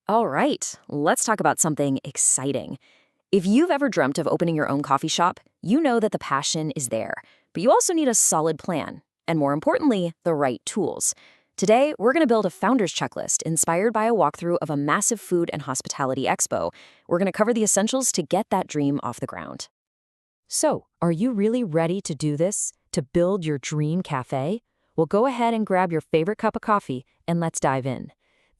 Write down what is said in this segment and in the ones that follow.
All right, let's talk about something exciting. If you've ever dreamt of opening your own coffee shop, you know that the passion is there. But you also need a solid plan, and more importantly, the right tools. Today, we're going to build a founder's checklist inspired by a walkthrough of a massive food and hospitality expo. We're going to cover the essentials to get that dream off the ground. So, are you really ready to do this? To build your dream cafe? Well, go ahead and grab your favorite cup of coffee and let's dive in.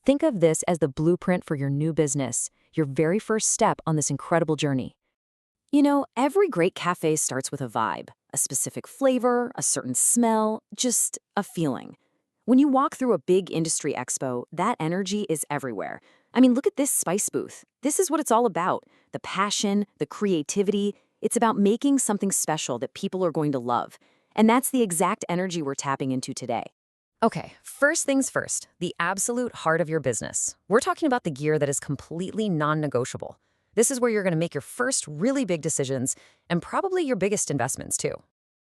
Think of this as the blueprint for your new business, your very first step on this incredible journey. You know, every great cafe starts with a vibe, a specific flavor, a certain smell, just a feeling. When you walk through a big industry expo, that energy is everywhere. I mean, look at this spice booth. This is what it's all about. The passion, the creativity. It's about making something special that people are going to love. And that's the exact energy we're tapping into today. Okay, first things first, the absolute heart of your business. We're talking about the gear that is completely non-negotiable. This is where you're going to make your first really big decisions and probably your biggest investments too.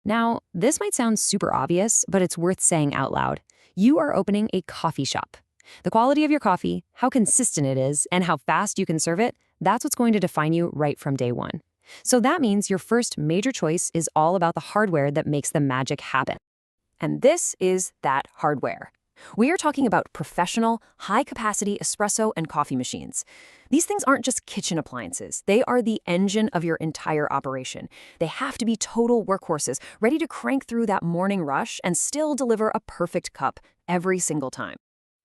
Now, this might sound super obvious, but it's worth saying out loud. You are opening a coffee shop. The quality of your coffee, how consistent it is, and how fast you can serve it, that's what's going to define you right from day one. So that means your first major choice is all about the hardware that makes the magic happen. And this is that hardware. We are talking about professional, high-capacity espresso and coffee machines. These things aren't just kitchen appliances. They are the engine of your entire operation. They have to be total workhorses, ready to crank through that morning rush and still deliver a perfect cup every single time.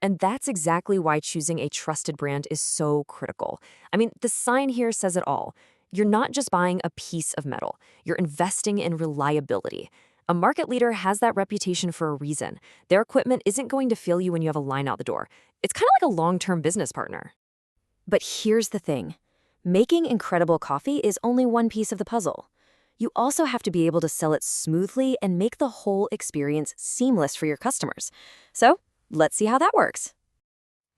And that's exactly why choosing a trusted brand is so critical. I mean, the sign here says it all. You're not just buying a piece of metal. You're investing in reliability. A market leader has that reputation for a reason. Their equipment isn't going to fail you when you have a line out the door. It's kind of like a long-term business partner. But here's the thing. Making incredible coffee is only one piece of the puzzle. You also have to be able to sell it smoothly and make the whole experience seamless for your customers. So, let's see how that works.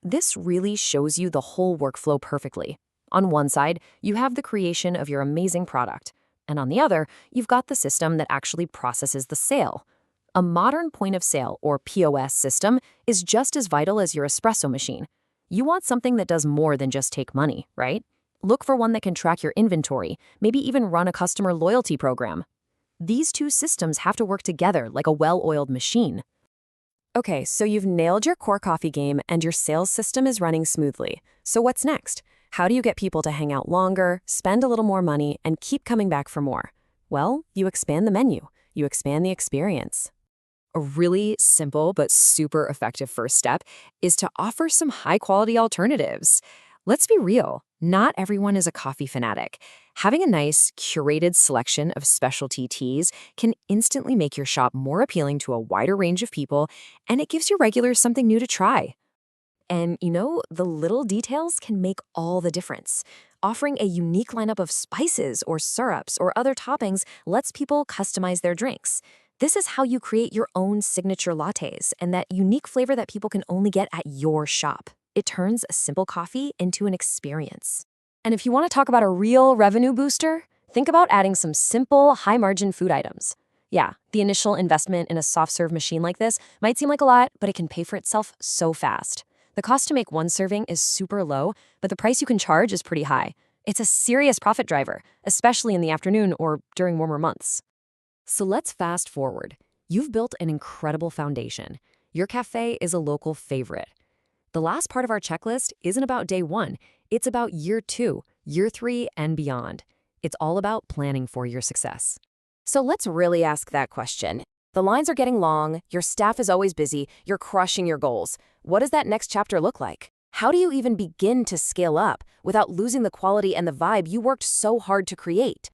This really shows you the whole workflow perfectly. On one side, you have the creation of your amazing product. And on the other, you've got the system that actually processes the sale. A modern point of sale, or POS system, is just as vital as your espresso machine. You want something that does more than just take money, right? Look for one that can track your inventory, maybe even run a customer loyalty program. These two systems have to work together like a well-oiled machine. Okay, so you've nailed your core coffee game and your sales system is running smoothly. So what's next? How do you get people to hang out longer, spend a little more money, and keep coming back for more? Well, you expand the menu. You expand the experience. A really simple but super effective first step is to offer some high-quality alternatives. Let's be real, not everyone is a coffee fanatic. Having a nice, curated selection of specialty teas can instantly make your shop more appealing to a wider range of people, and it gives your regulars something new to try. And you know, the little details can make all the difference. Offering a unique lineup of spices or syrups or other toppings lets people customize their drinks. This is how you create your own signature lattes and that unique flavor that people can only get at your shop. It turns a simple coffee into an experience. And if you want to talk about a real revenue booster, think about adding some simple, high-margin food items. Yeah, the initial investment in a soft-serve machine like this might seem like a lot, but it can pay for itself so fast. The cost to make one serving is super low, but the price you can charge is pretty high. It's a serious profit driver, especially in the afternoon or during warmer months. So let's fast forward. You've built an incredible foundation. Your cafe is a local favorite. The last part of our checklist isn't about day one. It's about year 2, year 3, and beyond. It's all about planning for your success. So let's really ask that question. The lines are getting long, your staff is always busy, you're crushing your goals. What does that next chapter look like? How do you even begin to scale up without losing the quality and the vibe you worked so hard to create?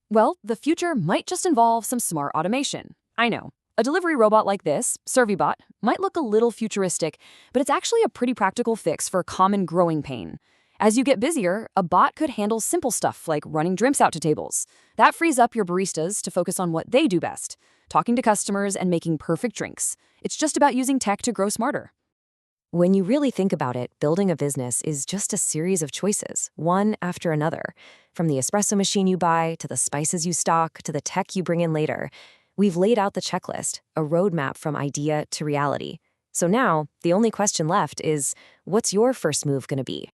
Well, the future might just involve some smart automation. I know. A delivery robot like this, ServiBot, might look a little futuristic, but it's actually a pretty practical fix for a common growing pain. As you get busier, a bot could handle simple stuff like running drinks out to tables. That frees up your baristas to focus on what they do best, talking to customers and making perfect drinks. It's just about using tech to grow smarter. When you really think about it, building a business is just a series of choices, one after another. From the espresso machine you buy, to the spices you stock, to the tech you bring in later. We've laid out the checklist, a roadmap from idea to reality. So now, the only question left is, what's your first move going to be?